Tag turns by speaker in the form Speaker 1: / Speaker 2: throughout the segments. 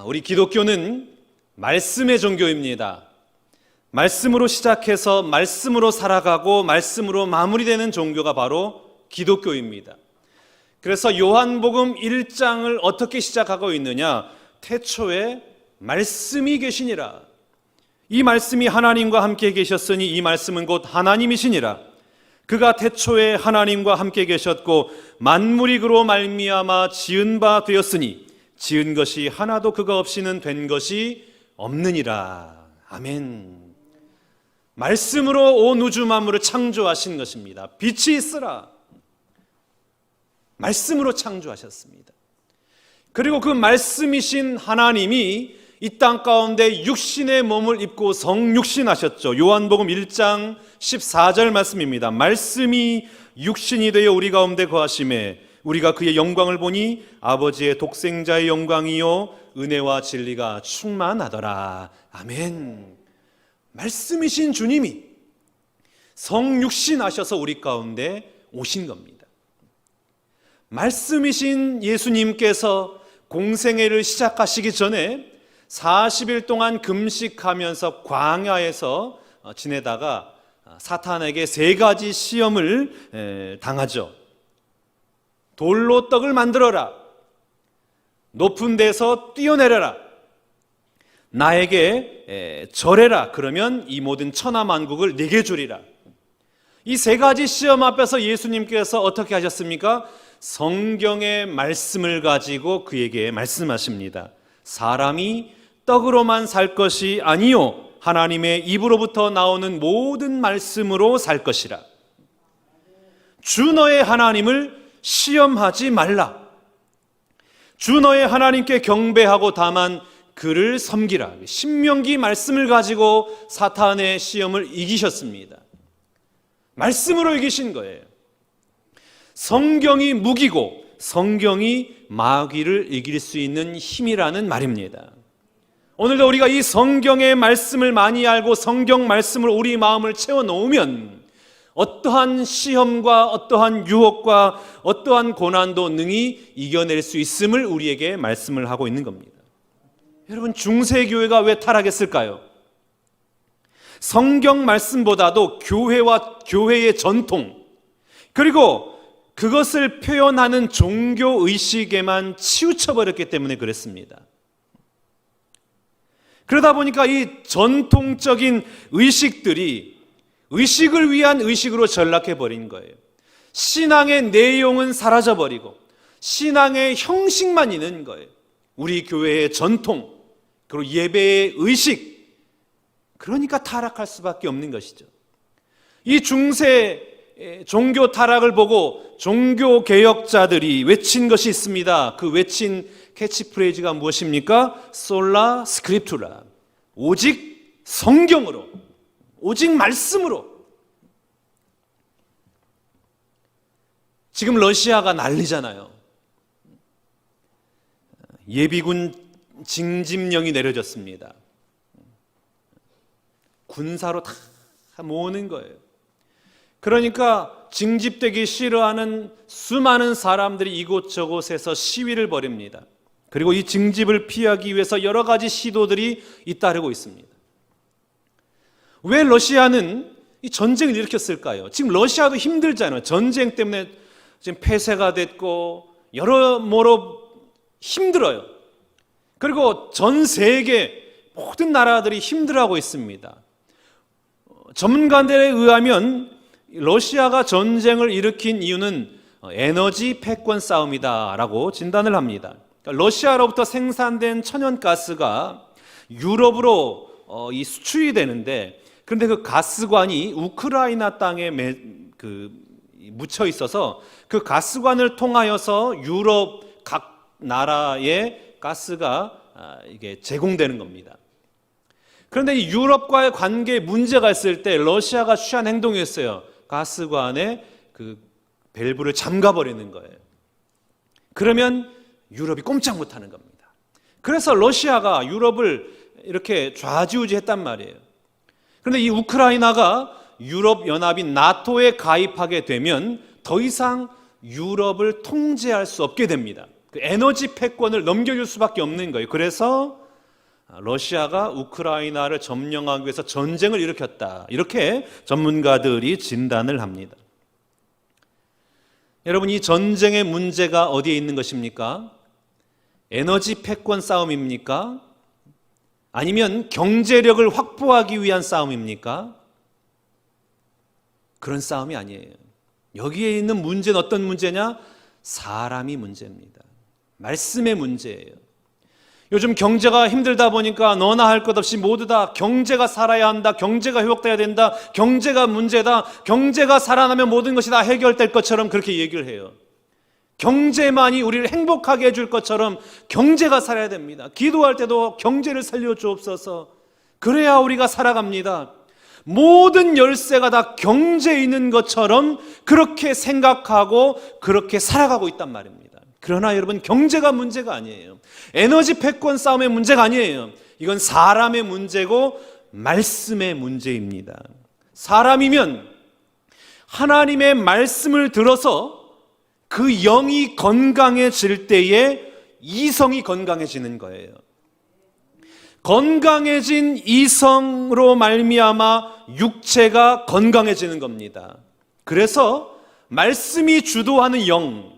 Speaker 1: 우리 기독교는 말씀의 종교입니다. 말씀으로 시작해서 말씀으로 살아가고 말씀으로 마무리되는 종교가 바로 기독교입니다. 그래서 요한복음 1장을 어떻게 시작하고 있느냐? 태초에 말씀이 계시니라. 이 말씀이 하나님과 함께 계셨으니 이 말씀은 곧 하나님이시니라. 그가 태초에 하나님과 함께 계셨고 만물이 그로 말미암아 지은 바 되었으니 지은 것이 하나도 그가 없이는 된 것이 없느니라. 아멘. 말씀으로 온 우주 만물을 창조하신 것입니다. 빛이 있으라. 말씀으로 창조하셨습니다. 그리고 그 말씀이신 하나님이 이 땅 가운데 육신의 몸을 입고 성육신하셨죠. 요한복음 1장 14절 말씀입니다. 말씀이 육신이 되어 우리 가운데 거하심에 우리가 그의 영광을 보니 아버지의 독생자의 영광이요 은혜와 진리가 충만하더라. 아멘. 말씀이신 주님이 성육신하셔서 우리 가운데 오신 겁니다. 말씀이신 예수님께서 공생애를 시작하시기 전에 40일 동안 금식하면서 광야에서 지내다가 사탄에게 3가지 시험을 당하죠. 돌로 떡을 만들어라. 높은 데서 뛰어내려라. 나에게 절해라. 그러면 이 모든 천하만국을 네게 주리라. 이 3가지 시험 앞에서 예수님께서 어떻게 하셨습니까? 성경의 말씀을 가지고 그에게 말씀하십니다. 사람이 떡으로만 살 것이 아니요 하나님의 입으로부터 나오는 모든 말씀으로 살 것이라. 주 너의 하나님을 시험하지 말라. 주 너의 하나님께 경배하고 다만 그를 섬기라. 신명기 말씀을 가지고 사탄의 시험을 이기셨습니다. 말씀으로 이기신 거예요. 성경이 무기고 성경이 마귀를 이길 수 있는 힘이라는 말입니다. 오늘도 우리가 이 성경의 말씀을 많이 알고 성경 말씀을 우리 마음을 채워놓으면 어떠한 시험과 어떠한 유혹과 어떠한 고난도 능히 이겨낼 수 있음을 우리에게 말씀을 하고 있는 겁니다. 여러분, 중세교회가 왜 타락했을까요? 성경 말씀보다도 교회와 교회의 전통, 그리고 그것을 표현하는 종교의식에만 치우쳐버렸기 때문에 그랬습니다. 그러다 보니까 이 전통적인 의식들이 의식을 위한 의식으로 전락해버린 거예요. 신앙의 내용은 사라져버리고 신앙의 형식만 있는 거예요. 우리 교회의 전통, 그리고 예배의 의식, 그러니까 타락할 수밖에 없는 것이죠. 이 중세 종교 타락을 보고 종교개혁자들이 외친 것이 있습니다. 그 외친 캐치프레이즈가 무엇입니까? 솔라 스크립투라. 오직 성경으로, 오직 말씀으로. 지금 러시아가 난리잖아요. 예비군 징집령이 내려졌습니다. 군사로 다 모으는 거예요. 그러니까 징집되기 싫어하는 수많은 사람들이 이곳저곳에서 시위를 벌입니다. 그리고 이 징집을 피하기 위해서 여러 가지 시도들이 잇따르고 있습니다. 왜 러시아는 이 전쟁을 일으켰을까요? 지금 러시아도 힘들잖아요. 전쟁 때문에 지금 폐쇄가 됐고 여러모로 힘들어요. 그리고 전 세계 모든 나라들이 힘들어하고 있습니다. 전문가들에 의하면 러시아가 전쟁을 일으킨 이유는 에너지 패권 싸움이다라고 진단을 합니다. 그러니까 러시아로부터 생산된 천연가스가 유럽으로 이 수출이 되는데, 그런데 그 가스관이 우크라이나 땅에 묻혀 있어서 그 가스관을 통하여서 유럽 각 나라에 가스가 이게 제공되는 겁니다. 그런데 이 유럽과의 관계에 문제가 있을 때 러시아가 취한 행동이었어요. 가스관에 그 밸브를 잠가버리는 거예요. 그러면 유럽이 꼼짝 못하는 겁니다. 그래서 러시아가 유럽을 이렇게 좌지우지했단 말이에요. 그런데 이 우크라이나가 유럽연합인 나토에 가입하게 되면 더 이상 유럽을 통제할 수 없게 됩니다. 그 에너지 패권을 넘겨줄 수밖에 없는 거예요. 그래서 러시아가 우크라이나를 점령하기 위해서 전쟁을 일으켰다. 이렇게 전문가들이 진단을 합니다. 여러분, 이 전쟁의 문제가 어디에 있는 것입니까? 에너지 패권 싸움입니까? 아니면 경제력을 확보하기 위한 싸움입니까? 그런 싸움이 아니에요. 여기에 있는 문제는 어떤 문제냐? 사람이 문제입니다. 말씀의 문제예요. 요즘 경제가 힘들다 보니까 너나 할 것 없이 모두 다 경제가 살아야 한다, 경제가 회복돼야 된다, 경제가 문제다, 경제가 살아나면 모든 것이 다 해결될 것처럼 그렇게 얘기를 해요. 경제만이 우리를 행복하게 해줄 것처럼 경제가 살아야 됩니다. 기도할 때도 경제를 살려주옵소서. 그래야 우리가 살아갑니다. 모든 열쇠가 다 경제에 있는 것처럼 그렇게 생각하고 그렇게 살아가고 있단 말입니다. 그러나 여러분, 경제가 문제가 아니에요. 에너지 패권 싸움의 문제가 아니에요. 이건 사람의 문제고 말씀의 문제입니다. 사람이면 하나님의 말씀을 들어서 그 영이 건강해질 때에 이성이 건강해지는 거예요. 건강해진 이성으로 말미암아 육체가 건강해지는 겁니다. 그래서 말씀이 주도하는 영,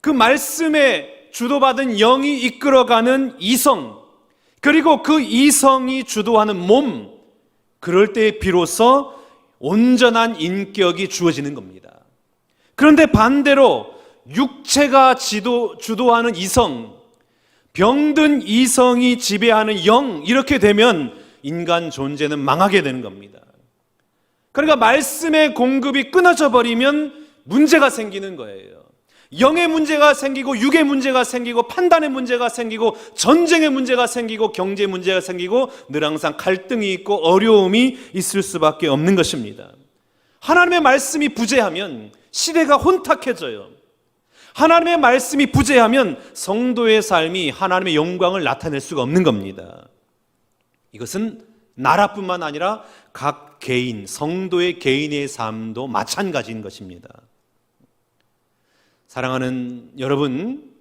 Speaker 1: 그 말씀에 주도받은 영이 이끌어가는 이성, 그리고 그 이성이 주도하는 몸, 그럴 때 비로소 온전한 인격이 주어지는 겁니다. 그런데 반대로 육체가 주도하는 이성, 병든 이성이 지배하는 영, 이렇게 되면 인간 존재는 망하게 되는 겁니다. 그러니까 말씀의 공급이 끊어져 버리면 문제가 생기는 거예요. 영의 문제가 생기고 육의 문제가 생기고 판단의 문제가 생기고 전쟁의 문제가 생기고 경제 문제가 생기고 늘 항상 갈등이 있고 어려움이 있을 수밖에 없는 것입니다. 하나님의 말씀이 부재하면 시대가 혼탁해져요. 하나님의 말씀이 부재하면 성도의 삶이 하나님의 영광을 나타낼 수가 없는 겁니다. 이것은 나라뿐만 아니라 각 개인, 성도의 개인의 삶도 마찬가지인 것입니다. 사랑하는 여러분,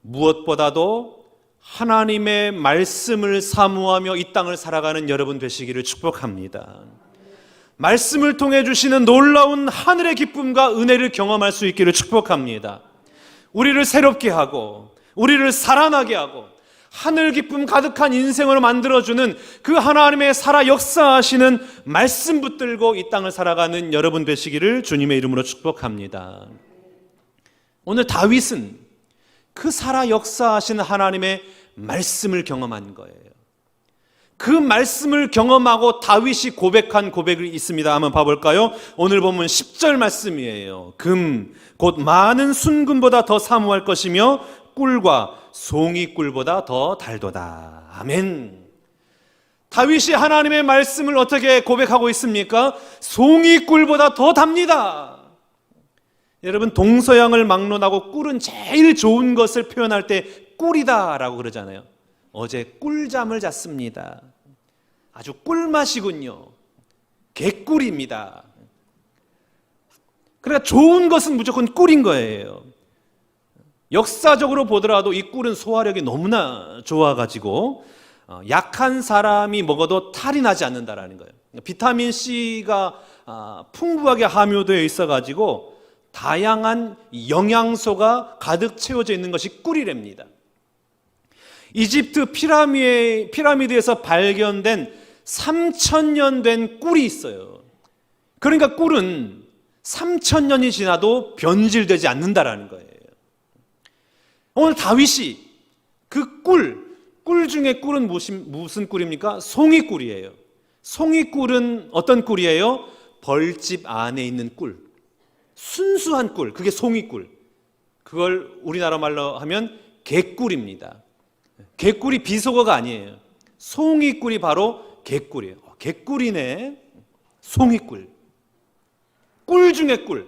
Speaker 1: 무엇보다도 하나님의 말씀을 사모하며 이 땅을 살아가는 여러분 되시기를 축복합니다. 말씀을 통해 주시는 놀라운 하늘의 기쁨과 은혜를 경험할 수 있기를 축복합니다. 우리를 새롭게 하고 우리를 살아나게 하고 하늘 기쁨 가득한 인생으로 만들어주는 그 하나님의 살아 역사하시는 말씀 붙들고 이 땅을 살아가는 여러분 되시기를 주님의 이름으로 축복합니다. 오늘 다윗은 그 살아 역사하시는 하나님의 말씀을 경험한 거예요. 그 말씀을 경험하고 다윗이 고백한 고백이 있습니다. 한번 봐볼까요? 오늘 본문 10절 말씀이에요. 금, 곧 많은 순금보다 더 사모할 것이며 꿀과 송이꿀보다 더 달도다. 아멘. 다윗이 하나님의 말씀을 어떻게 고백하고 있습니까? 송이꿀보다 더 답니다. 여러분, 동서양을 막론하고 꿀은 제일 좋은 것을 표현할 때 꿀이다라고 그러잖아요. 어제 꿀잠을 잤습니다. 아주 꿀맛이군요. 개꿀입니다. 그러니까 좋은 것은 무조건 꿀인 거예요. 역사적으로 보더라도 이 꿀은 소화력이 너무나 좋아가지고 약한 사람이 먹어도 탈이 나지 않는다라는 거예요. 비타민 C가 풍부하게 함유되어 있어가지고 다양한 영양소가 가득 채워져 있는 것이 꿀이랍니다. 이집트 피라미드에서 발견된 3,000년 된 꿀이 있어요. 그러니까 꿀은 3,000년이 지나도 변질되지 않는다라는 거예요. 오늘 다윗이 그 꿀 중에 꿀은 무슨 꿀입니까? 송이꿀이에요. 송이꿀은 어떤 꿀이에요? 벌집 안에 있는 꿀. 순수한 꿀, 그게 송이꿀. 그걸 우리나라 말로 하면 개꿀입니다. 개꿀이 비속어가 아니에요. 송이꿀이 바로 개꿀이에요. 개꿀이네. 송이꿀. 꿀 중에 꿀.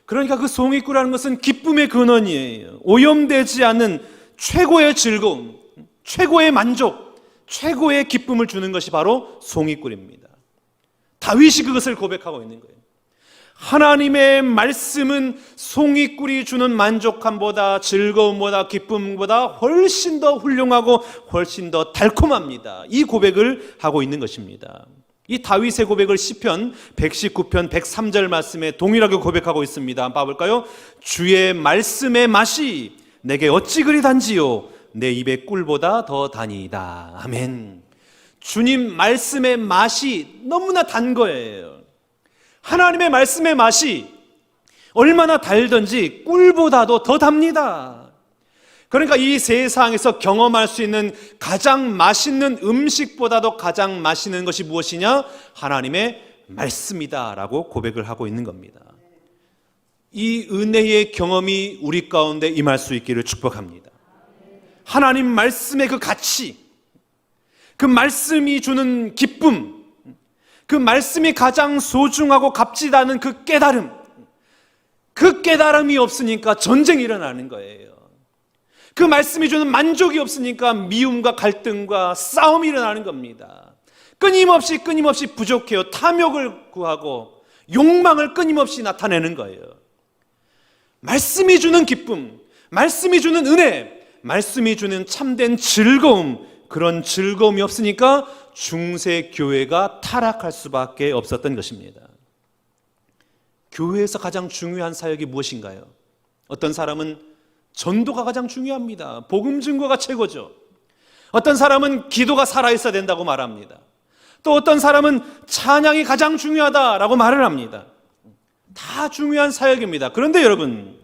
Speaker 1: 그러니까 그 송이꿀이라는 것은 기쁨의 근원이에요. 오염되지 않는 최고의 즐거움, 최고의 만족, 최고의 기쁨을 주는 것이 바로 송이꿀입니다. 다윗이 그것을 고백하고 있는 거예요. 하나님의 말씀은 송이꿀이 주는 만족함보다, 즐거움보다, 기쁨보다 훨씬 더 훌륭하고 훨씬 더 달콤합니다. 이 고백을 하고 있는 것입니다. 이 다윗의 고백을 시편 119편 103절 말씀에 동일하게 고백하고 있습니다. 한번 봐볼까요? 주의 말씀의 맛이 내게 어찌 그리 단지요, 내 입의 꿀보다 더 다니이다. 아멘. 주님 말씀의 맛이 너무나 단 거예요. 하나님의 말씀의 맛이 얼마나 달든지 꿀보다도 더 답니다. 그러니까 이 세상에서 경험할 수 있는 가장 맛있는 음식보다도 가장 맛있는 것이 무엇이냐? 하나님의 말씀이다라고 고백을 하고 있는 겁니다. 이 은혜의 경험이 우리 가운데 임할 수 있기를 축복합니다. 하나님 말씀의 그 가치, 그 말씀이 주는 기쁨, 그 말씀이 가장 소중하고 값지다는 그 깨달음, 그 깨달음이 없으니까 전쟁이 일어나는 거예요. 그 말씀이 주는 만족이 없으니까 미움과 갈등과 싸움이 일어나는 겁니다. 끊임없이 부족해요. 탐욕을 구하고 욕망을 끊임없이 나타내는 거예요. 말씀이 주는 기쁨, 말씀이 주는 은혜, 말씀이 주는 참된 즐거움, 그런 즐거움이 없으니까 중세 교회가 타락할 수밖에 없었던 것입니다. 교회에서 가장 중요한 사역이 무엇인가요? 어떤 사람은 전도가 가장 중요합니다. 복음 증거가 최고죠. 어떤 사람은 기도가 살아있어야 된다고 말합니다. 또 어떤 사람은 찬양이 가장 중요하다라고 말을 합니다. 다 중요한 사역입니다. 그런데 여러분,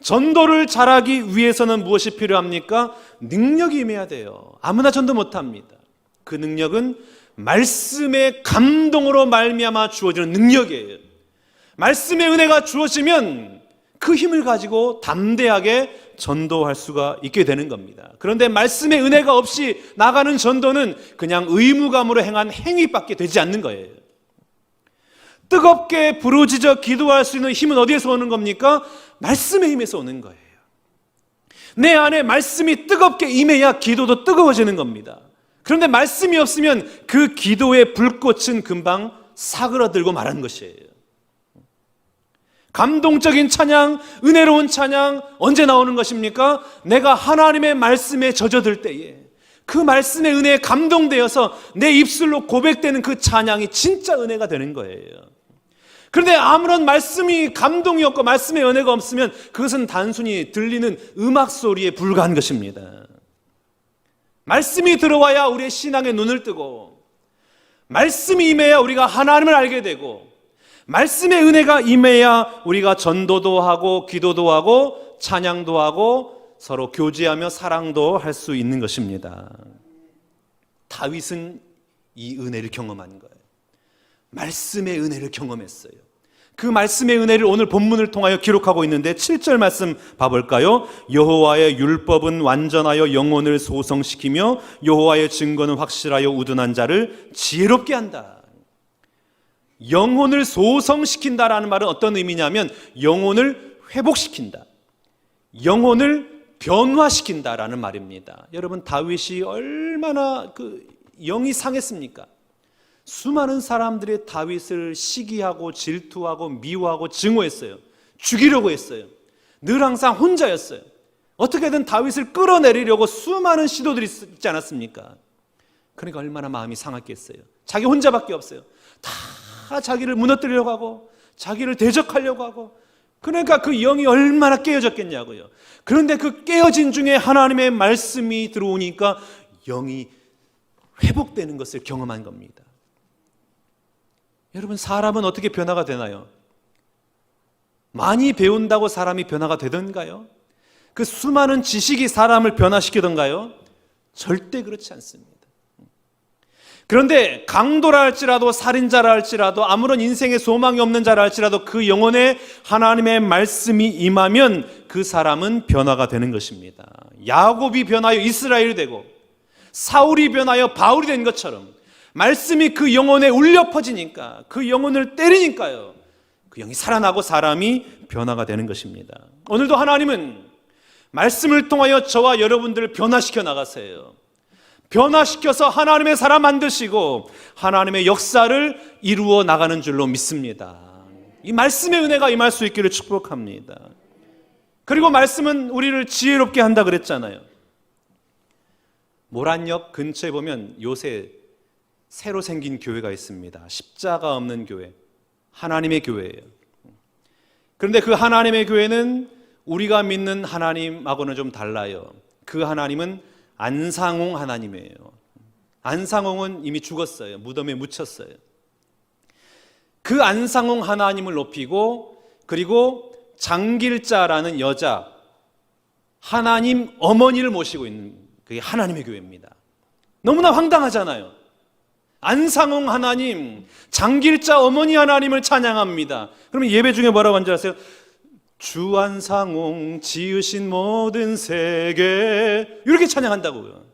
Speaker 1: 전도를 잘하기 위해서는 무엇이 필요합니까? 능력이 임해야 돼요. 아무나 전도 못합니다. 그 능력은 말씀의 감동으로 말미암아 주어지는 능력이에요. 말씀의 은혜가 주어지면 그 힘을 가지고 담대하게 전도할 수가 있게 되는 겁니다. 그런데 말씀의 은혜가 없이 나가는 전도는 그냥 의무감으로 행한 행위밖에 되지 않는 거예요. 뜨겁게 부르짖어 기도할 수 있는 힘은 어디에서 오는 겁니까? 말씀의 힘에서 오는 거예요. 내 안에 말씀이 뜨겁게 임해야 기도도 뜨거워지는 겁니다. 그런데 말씀이 없으면 그 기도의 불꽃은 금방 사그라들고 말하는 것이에요. 감동적인 찬양, 은혜로운 찬양 언제 나오는 것입니까? 내가 하나님의 말씀에 젖어들 때에 그 말씀의 은혜에 감동되어서 내 입술로 고백되는 그 찬양이 진짜 은혜가 되는 거예요. 그런데 아무런 말씀이 감동이 없고 말씀의 은혜가 없으면 그것은 단순히 들리는 음악 소리에 불과한 것입니다. 말씀이 들어와야 우리의 신앙의 눈을 뜨고, 말씀이 임해야 우리가 하나님을 알게 되고, 말씀의 은혜가 임해야 우리가 전도도 하고 기도도 하고 찬양도 하고 서로 교제하며 사랑도 할 수 있는 것입니다. 다윗은 이 은혜를 경험한 거예요. 말씀의 은혜를 경험했어요. 그 말씀의 은혜를 오늘 본문을 통하여 기록하고 있는데 7절 말씀 봐볼까요? 여호와의 율법은 완전하여 영혼을 소성시키며 여호와의 증거는 확실하여 우둔한 자를 지혜롭게 한다. 영혼을 소성시킨다라는 말은 어떤 의미냐면 영혼을 회복시킨다, 영혼을 변화시킨다라는 말입니다. 여러분, 다윗이 얼마나 영이 상했습니까? 수많은 사람들이 다윗을 시기하고 질투하고 미워하고 증오했어요. 죽이려고 했어요. 늘 항상 혼자였어요. 어떻게든 다윗을 끌어내리려고 수많은 시도들이 있지 않았습니까? 그러니까 얼마나 마음이 상했겠어요. 자기 혼자밖에 없어요. 다 자기를 무너뜨리려고 하고 자기를 대적하려고 하고, 그러니까 그 영이 얼마나 깨어졌겠냐고요. 그런데 그 깨어진 중에 하나님의 말씀이 들어오니까 영이 회복되는 것을 경험한 겁니다. 여러분, 사람은 어떻게 변화가 되나요? 많이 배운다고 사람이 변화가 되던가요? 그 수많은 지식이 사람을 변화시키던가요? 절대 그렇지 않습니다. 그런데 강도라 할지라도, 살인자라 할지라도, 아무런 인생에 소망이 없는 자라 할지라도 그 영혼에 하나님의 말씀이 임하면 그 사람은 변화가 되는 것입니다. 야곱이 변하여 이스라엘이 되고 사울이 변하여 바울이 된 것처럼 말씀이 그 영혼에 울려 퍼지니까, 그 영혼을 때리니까요, 그 영이 살아나고 사람이 변화가 되는 것입니다. 오늘도 하나님은 말씀을 통하여 저와 여러분들을 변화시켜 나가세요. 변화시켜서 하나님의 사람 만드시고 하나님의 역사를 이루어 나가는 줄로 믿습니다. 이 말씀의 은혜가 임할 수 있기를 축복합니다. 그리고 말씀은 우리를 지혜롭게 한다 그랬잖아요. 모란역 근처에 보면 요새 새로 생긴 교회가 있습니다. 십자가 없는 교회, 하나님의 교회예요. 그런데 그 하나님의 교회는 우리가 믿는 하나님하고는 좀 달라요. 그 하나님은 안상홍 하나님이에요. 안상홍은 이미 죽었어요. 무덤에 묻혔어요. 그 안상홍 하나님을 높이고, 그리고 장길자라는 여자 하나님 어머니를 모시고 있는 그게 하나님의 교회입니다. 너무나 황당하잖아요. 안상홍 하나님, 장길자 어머니 하나님을 찬양합니다. 그러면 예배 중에 뭐라고 하는지 아세요? 주 안상홍 지으신 모든 세계, 이렇게 찬양한다고요.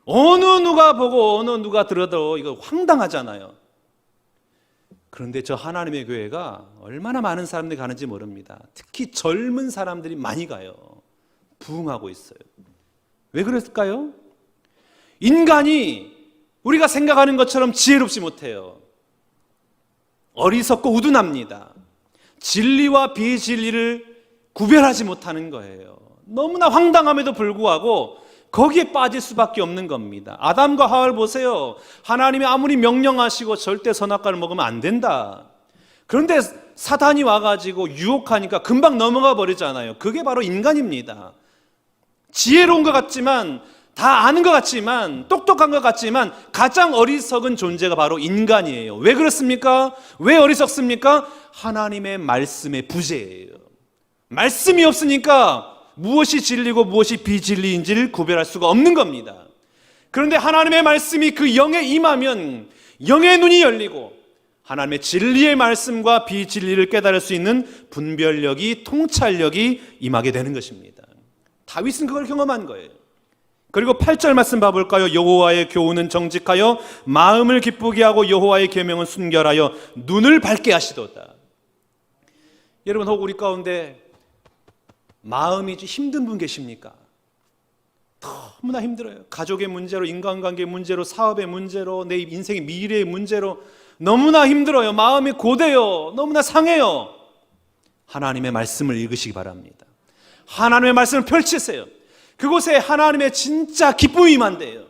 Speaker 1: 어느 누가 보고 어느 누가 들어도 이거 황당하잖아요. 그런데 저 하나님의 교회가 얼마나 많은 사람들이 가는지 모릅니다. 특히 젊은 사람들이 많이 가요. 부흥하고 있어요. 왜 그럴까요? 인간이 우리가 생각하는 것처럼 지혜롭지 못해요. 어리석고 우둔합니다. 진리와 비진리를 구별하지 못하는 거예요. 너무나 황당함에도 불구하고 거기에 빠질 수밖에 없는 겁니다. 아담과 하와를 보세요. 하나님이 아무리 명령하시고 절대 선악과를 먹으면 안 된다. 그런데 사단이 와가지고 유혹하니까 금방 넘어가 버리잖아요. 그게 바로 인간입니다. 지혜로운 것 같지만, 다 아는 것 같지만, 똑똑한 것 같지만 가장 어리석은 존재가 바로 인간이에요. 왜 그렇습니까? 왜 어리석습니까? 하나님의 말씀의 부재예요. 말씀이 없으니까 무엇이 진리고 무엇이 비진리인지를 구별할 수가 없는 겁니다. 그런데 하나님의 말씀이 그 영에 임하면 영의 눈이 열리고 하나님의 진리의 말씀과 비진리를 깨달을 수 있는 분별력이, 통찰력이 임하게 되는 것입니다. 다윗은 그걸 경험한 거예요. 그리고 8절 말씀 봐볼까요? 여호와의 교훈은 정직하여 마음을 기쁘게 하고 여호와의 계명은 순결하여 눈을 밝게 하시도다. 여러분, 혹 우리 가운데 마음이 힘든 분 계십니까? 너무나 힘들어요. 가족의 문제로, 인간관계 문제로, 사업의 문제로, 내 인생의 미래의 문제로 너무나 힘들어요. 마음이 고돼요. 너무나 상해요. 하나님의 말씀을 읽으시기 바랍니다. 하나님의 말씀을 펼치세요. 그곳에 하나님의 진짜 기쁨이 임한대요.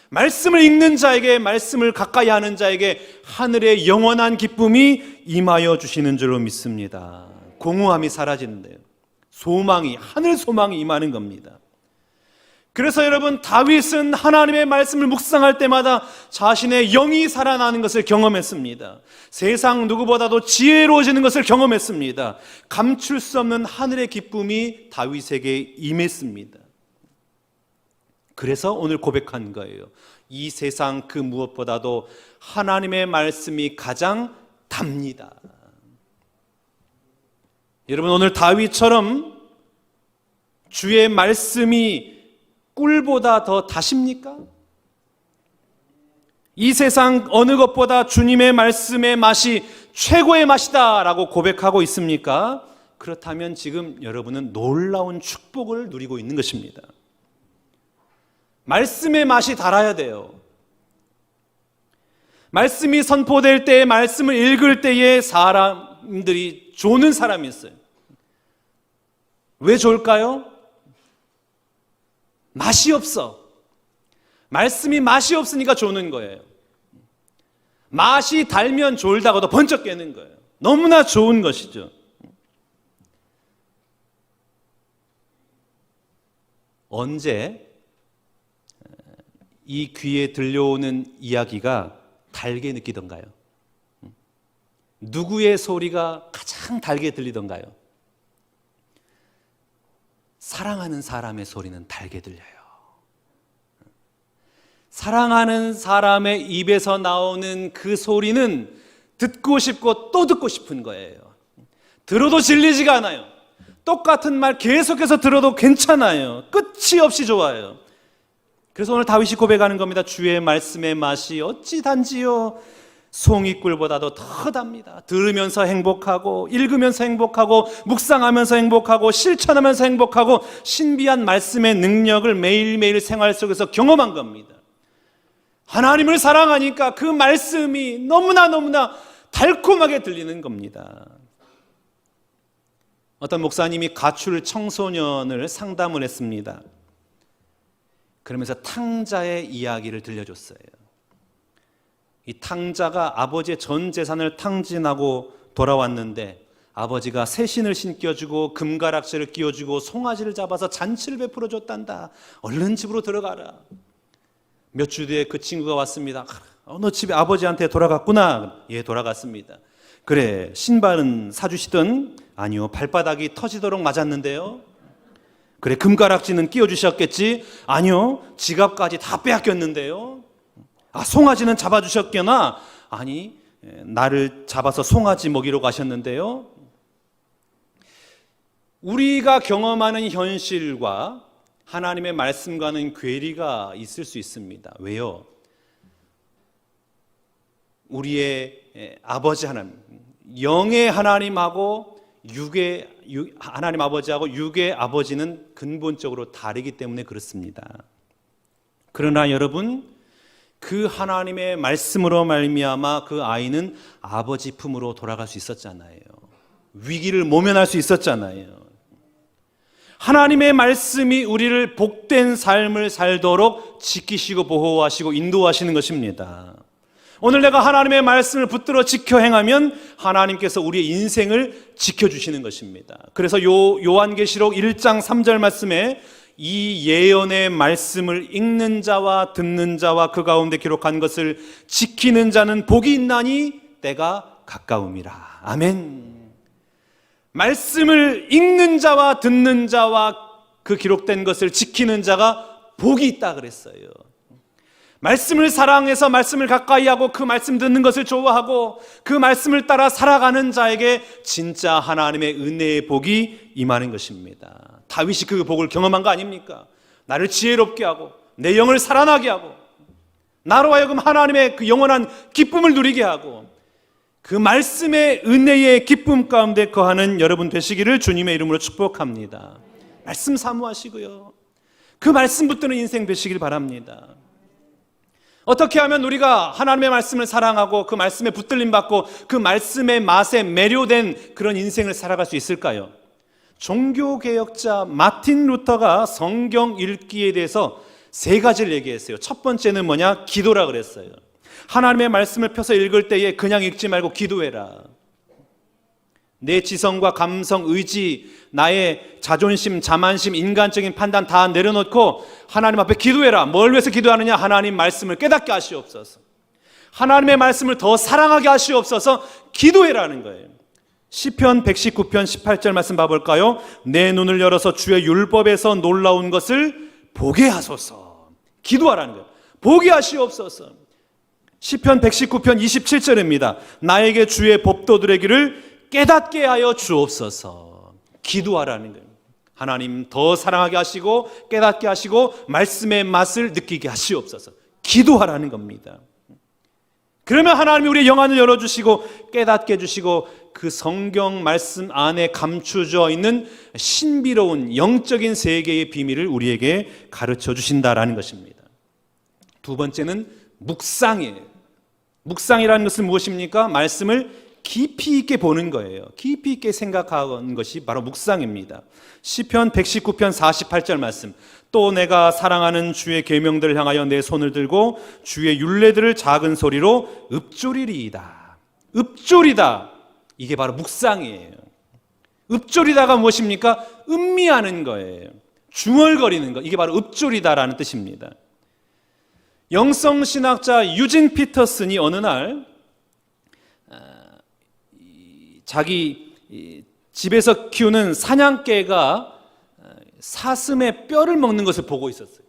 Speaker 1: 말씀을 읽는 자에게, 말씀을 가까이 하는 자에게 하늘의 영원한 기쁨이 임하여 주시는 줄로 믿습니다. 공허함이 사라지는데요. 소망이, 하늘 소망이 임하는 겁니다. 그래서 여러분, 다윗은 하나님의 말씀을 묵상할 때마다 자신의 영이 살아나는 것을 경험했습니다. 세상 누구보다도 지혜로워지는 것을 경험했습니다. 감출 수 없는 하늘의 기쁨이 다윗에게 임했습니다. 그래서 오늘 고백한 거예요. 이 세상 그 무엇보다도 하나님의 말씀이 가장 답니다. 여러분, 오늘 다윗처럼 주의 말씀이 꿀보다 더 다십니까? 이 세상 어느 것보다 주님의 말씀의 맛이 최고의 맛이다 라고 고백하고 있습니까? 그렇다면 지금 여러분은 놀라운 축복을 누리고 있는 것입니다. 말씀의 맛이 달아야 돼요. 말씀이 선포될 때, 말씀을 읽을 때에 사람들이 조는 사람이 있어요. 왜 좋을까요? 맛이 없어. 말씀이 맛이 없으니까 조는 거예요. 맛이 달면 졸다가도 번쩍 깨는 거예요. 너무나 좋은 것이죠. 언제 이 귀에 들려오는 이야기가 달게 느끼던가요? 누구의 소리가 가장 달게 들리던가요? 사랑하는 사람의 소리는 달게 들려요. 사랑하는 사람의 입에서 나오는 그 소리는 듣고 싶고 또 듣고 싶은 거예요. 들어도 질리지가 않아요. 똑같은 말 계속해서 들어도 괜찮아요. 끝이 없이 좋아요. 그래서 오늘 다윗이 고백하는 겁니다. 주의 말씀의 맛이 어찌 단지요, 송이꿀보다도 더 답니다. 들으면서 행복하고, 읽으면서 행복하고, 묵상하면서 행복하고, 실천하면서 행복하고, 신비한 말씀의 능력을 매일매일 생활 속에서 경험한 겁니다. 하나님을 사랑하니까 그 말씀이 너무나 달콤하게 들리는 겁니다. 어떤 목사님이 가출 청소년을 상담을 했습니다. 그러면서 탕자의 이야기를 들려줬어요. 이 탕자가 아버지의 전 재산을 탕진하고 돌아왔는데 아버지가 새신을 신겨주고 금가락지를 끼워주고 송아지를 잡아서 잔치를 베풀어줬단다. 얼른 집으로 들어가라. 몇 주 뒤에 그 친구가 왔습니다. 너 집에 아버지한테 돌아갔구나. 예, 돌아갔습니다. 그래, 신발은 사주시던? 아니요, 발바닥이 터지도록 맞았는데요. 그래, 금가락지는 끼워주셨겠지? 아니요, 지갑까지 다 빼앗겼는데요. 송아지는 잡아주셨겠나? 아니, 나를 잡아서 송아지 먹이러 가셨는데요. 우리가 경험하는 현실과 하나님의 말씀과는 괴리가 있을 수 있습니다. 왜요? 우리의 아버지 하나님, 영의 하나님하고 하나님 아버지하고 육의 아버지는 근본적으로 다르기 때문에 그렇습니다. 그러나 여러분, 그 하나님의 말씀으로 말미암아 그 아이는 아버지 품으로 돌아갈 수 있었잖아요. 위기를 모면할 수 있었잖아요. 하나님의 말씀이 우리를 복된 삶을 살도록 지키시고 보호하시고 인도하시는 것입니다. 오늘 내가 하나님의 말씀을 붙들어 지켜 행하면 하나님께서 우리의 인생을 지켜주시는 것입니다. 그래서 요한계시록 1장 3절 말씀에 이 예언의 말씀을 읽는 자와 듣는 자와 그 가운데 기록한 것을 지키는 자는 복이 있나니 때가 가까움이라. 아멘. 말씀을 읽는 자와 듣는 자와 그 기록된 것을 지키는 자가 복이 있다 그랬어요. 말씀을 사랑해서 말씀을 가까이 하고 그 말씀 듣는 것을 좋아하고 그 말씀을 따라 살아가는 자에게 진짜 하나님의 은혜의 복이 임하는 것입니다. 다윗이 그 복을 경험한 거 아닙니까? 나를 지혜롭게 하고 내 영을 살아나게 하고 나로 하여금 하나님의 그 영원한 기쁨을 누리게 하고 그 말씀의 은혜의 기쁨 가운데 거하는 여러분 되시기를 주님의 이름으로 축복합니다. 말씀 사모하시고요, 그 말씀 붙드는 인생 되시길 바랍니다. 어떻게 하면 우리가 하나님의 말씀을 사랑하고 그 말씀에 붙들림 받고 그 말씀의 맛에 매료된 그런 인생을 살아갈 수 있을까요? 종교개혁자 마틴 루터가 성경 읽기에 대해서 세 가지를 얘기했어요. 첫 번째는 뭐냐? 기도라 그랬어요. 하나님의 말씀을 펴서 읽을 때에 그냥 읽지 말고 기도해라. 내 지성과 감성, 의지, 나의 자존심, 자만심, 인간적인 판단 다 내려놓고 하나님 앞에 기도해라. 뭘 위해서 기도하느냐? 하나님 말씀을 깨닫게 하시옵소서. 하나님의 말씀을 더 사랑하게 하시옵소서. 기도해라는 거예요. 시편 119편 18절 말씀 봐볼까요? 내 눈을 열어서 주의 율법에서 놀라운 것을 보게 하소서. 기도하라는 거예요. 보게 하시옵소서. 시편 119편 27절입니다. 나에게 주의 법도들의 길을 깨닫게 하여 주옵소서. 기도하라는 거예요. 하나님 더 사랑하게 하시고 깨닫게 하시고 말씀의 맛을 느끼게 하시옵소서. 기도하라는 겁니다. 그러면 하나님이 우리의 영안을 열어주시고 깨닫게 해주시고 그 성경 말씀 안에 감추져 있는 신비로운 영적인 세계의 비밀을 우리에게 가르쳐 주신다라는 것입니다. 두 번째는 묵상이에요. 묵상이라는 것은 무엇입니까? 말씀을 깊이 있게 보는 거예요. 깊이 있게 생각하는 것이 바로 묵상입니다. 시편 119편 48절 말씀. 또 내가 사랑하는 주의 계명들을 향하여 내 손을 들고 주의 율례들을 작은 소리로 읊조리리이다. 읊조리다. 이게 바로 묵상이에요. 읊조리다가 무엇입니까? 음미하는 거예요. 중얼거리는 것. 이게 바로 읊조리다라는 뜻입니다. 영성신학자 유진 피터슨이 어느 날 자기 집에서 키우는 사냥개가 사슴의 뼈를 먹는 것을 보고 있었어요.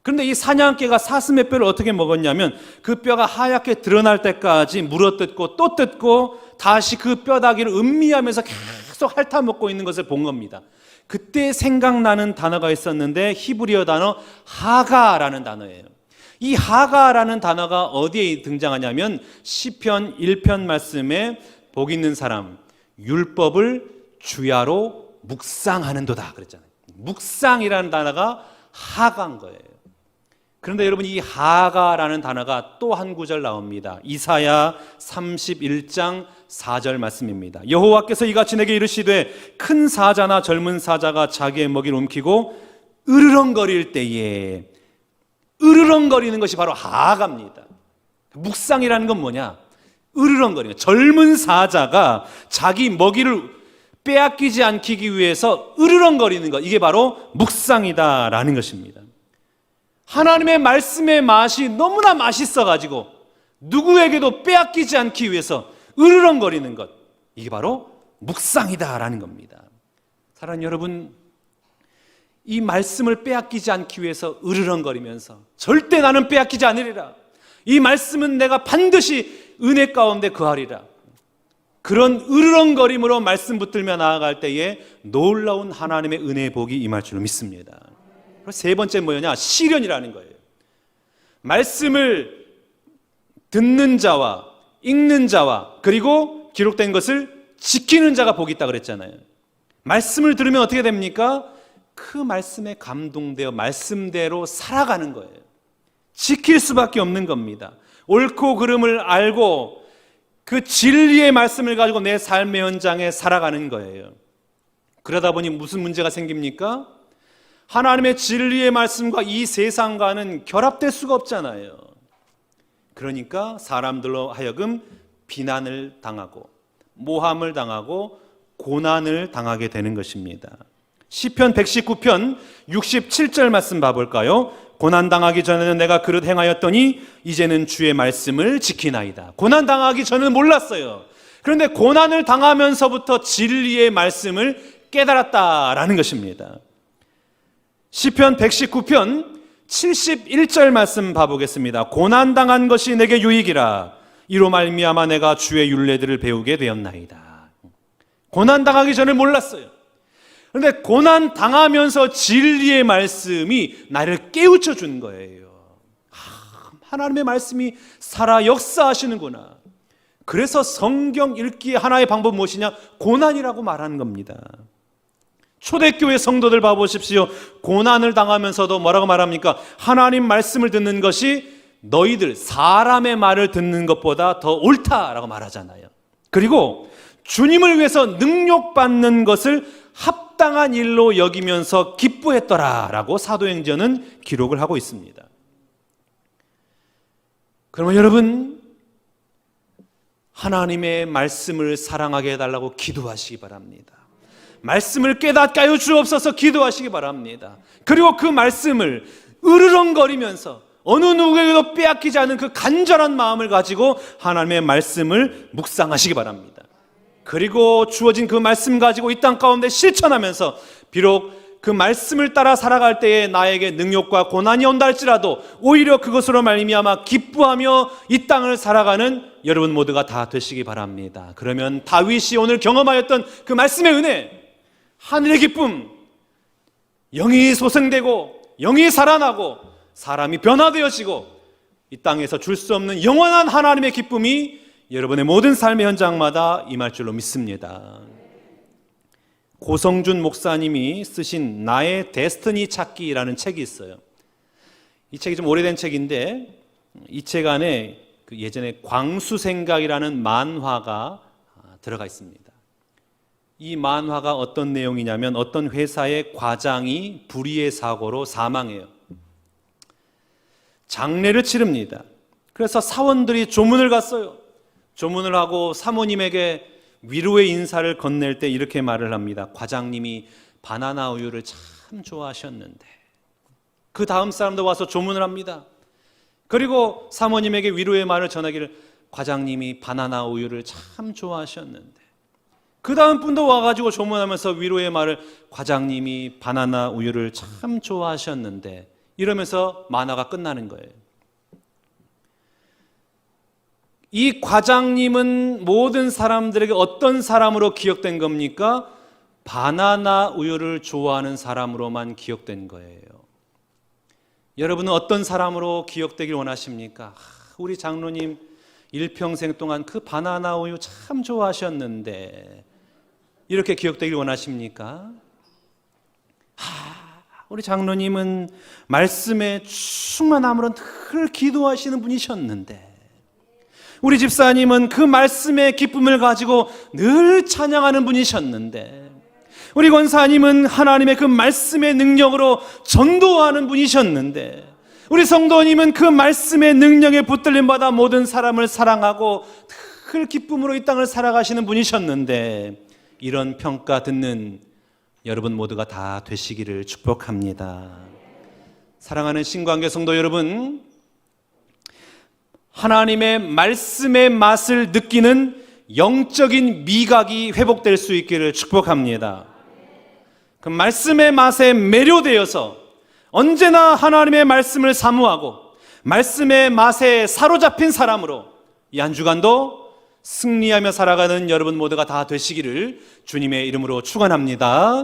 Speaker 1: 그런데 이 사냥개가 사슴의 뼈를 어떻게 먹었냐면 그 뼈가 하얗게 드러날 때까지 물어뜯고 또 뜯고 다시 그 뼈다귀를 음미하면서 계속 핥아먹고 있는 것을 본 겁니다. 그때 생각나는 단어가 있었는데 히브리어 단어 하가라는 단어예요. 이 하가라는 단어가 어디에 등장하냐면 시편 1편 말씀에 복 있는 사람 율법을 주야로 묵상하는도다 그랬잖아요. 묵상이라는 단어가 하가인 거예요. 그런데 여러분, 이 하가라는 단어가 또 한 구절 나옵니다. 이사야 31장 4절 말씀입니다. 여호와께서 이같이 내게 이르시되 큰 사자나 젊은 사자가 자기의 먹이를 움키고 으르렁거릴 때에, 으르렁거리는 것이 바로 하가입니다. 묵상이라는 건 뭐냐? 으르렁거리는, 젊은 사자가 자기 먹이를 빼앗기지 않기 위해서 으르렁거리는 것, 이게 바로 묵상이다라는 것입니다. 하나님의 말씀의 맛이 너무나 맛있어가지고 누구에게도 빼앗기지 않기 위해서 으르렁거리는 것, 이게 바로 묵상이다라는 겁니다. 사랑하는 여러분, 이 말씀을 빼앗기지 않기 위해서 으르렁거리면서 절대 나는 빼앗기지 않으리라, 이 말씀은 내가 반드시 은혜 가운데 거하리라, 그런 으르렁거림으로 말씀 붙들며 나아갈 때에 놀라운 하나님의 은혜의 복이 임할 줄로 믿습니다. 세 번째 뭐냐? 시련이라는 거예요. 말씀을 듣는 자와 읽는 자와 그리고 기록된 것을 지키는 자가 복이 있다 그랬잖아요. 말씀을 들으면 어떻게 됩니까? 그 말씀에 감동되어 말씀대로 살아가는 거예요. 지킬 수밖에 없는 겁니다. 옳고 그름을 알고 그 진리의 말씀을 가지고 내 삶의 현장에 살아가는 거예요. 그러다 보니 무슨 문제가 생깁니까? 하나님의 진리의 말씀과 이 세상과는 결합될 수가 없잖아요. 그러니까 사람들로 하여금 비난을 당하고 모함을 당하고 고난을 당하게 되는 것입니다. 시편 119편 67절 말씀 봐볼까요? 고난당하기 전에는 내가 그릇 행하였더니 이제는 주의 말씀을 지키나이다. 고난당하기 전에는 몰랐어요. 그런데 고난을 당하면서부터 진리의 말씀을 깨달았다라는 것입니다. 시편 119편 71절 말씀 봐보겠습니다. 고난당한 것이 내게 유익이라 이로 말미암아 내가 주의 율례들을 배우게 되었나이다. 고난당하기 전에 몰랐어요. 그런데 고난당하면서 진리의 말씀이 나를 깨우쳐 준 거예요. 하나님의 말씀이 살아 역사하시는구나. 그래서 성경 읽기의 하나의 방법은 무엇이냐? 고난이라고 말하는 겁니다. 초대교회 성도들 봐보십시오. 고난을 당하면서도 뭐라고 말합니까? 하나님 말씀을 듣는 것이 너희들 사람의 말을 듣는 것보다 더 옳다라고 말하잖아요. 그리고 주님을 위해서 능욕받는 것을 합당한 일로 여기면서 기뻐했더라라고 사도행전은 기록을 하고 있습니다. 그러면 여러분, 하나님의 말씀을 사랑하게 해달라고 기도하시기 바랍니다. 말씀을 깨닫게 하여 주옵소서 기도하시기 바랍니다. 그리고 그 말씀을 으르렁거리면서 어느 누구에게도 빼앗기지 않은 그 간절한 마음을 가지고 하나님의 말씀을 묵상하시기 바랍니다. 그리고 주어진 그 말씀 가지고 이 땅 가운데 실천하면서 비록 그 말씀을 따라 살아갈 때에 나에게 능욕과 고난이 온다 할지라도 오히려 그것으로 말미암아 기뻐하며 이 땅을 살아가는 여러분 모두가 다 되시기 바랍니다. 그러면 다윗이 오늘 경험하였던 그 말씀의 은혜, 하늘의 기쁨, 영이 소생되고 영이 살아나고 사람이 변화되어지고 이 땅에서 줄 수 없는 영원한 하나님의 기쁨이 여러분의 모든 삶의 현장마다 임할 줄로 믿습니다. 고성준 목사님이 쓰신 나의 데스티니 찾기라는 책이 있어요. 이 책이 좀 오래된 책인데 이 책 안에 그 예전에 광수생각이라는 만화가 들어가 있습니다. 이 만화가 어떤 내용이냐면 어떤 회사의 과장이 불의의 사고로 사망해요. 장례를 치릅니다. 그래서 사원들이 조문을 갔어요. 조문을 하고 사모님에게 위로의 인사를 건넬 때 이렇게 말을 합니다. 과장님이 바나나 우유를 참 좋아하셨는데. 그 다음 사람도 와서 조문을 합니다. 그리고 사모님에게 위로의 말을 전하기를 과장님이 바나나 우유를 참 좋아하셨는데. 그 다음 분도 와가지고 조문하면서 위로의 말을 과장님이 바나나 우유를 참 좋아하셨는데 이러면서 만화가 끝나는 거예요. 이 과장님은 모든 사람들에게 어떤 사람으로 기억된 겁니까? 바나나 우유를 좋아하는 사람으로만 기억된 거예요. 여러분은 어떤 사람으로 기억되길 원하십니까? 우리 장로님 일평생 동안 그 바나나 우유 참 좋아하셨는데 이렇게 기억되길 원하십니까? 우리 장로님은 말씀에 충만함으로 늘 기도하시는 분이셨는데, 우리 집사님은 그 말씀의 기쁨을 가지고 늘 찬양하는 분이셨는데, 우리 권사님은 하나님의 그 말씀의 능력으로 전도하는 분이셨는데, 우리 성도님은 그 말씀의 능력에 붙들림 받아 모든 사람을 사랑하고 늘 기쁨으로 이 땅을 살아가시는 분이셨는데, 이런 평가 듣는 여러분 모두가 다 되시기를 축복합니다. 사랑하는 신관계 성도 여러분, 하나님의 말씀의 맛을 느끼는 영적인 미각이 회복될 수 있기를 축복합니다. 그 말씀의 맛에 매료되어서 언제나 하나님의 말씀을 사모하고 말씀의 맛에 사로잡힌 사람으로 이 한 주간도 승리하며 살아가는 여러분 모두가 다 되시기를 주님의 이름으로 축원합니다.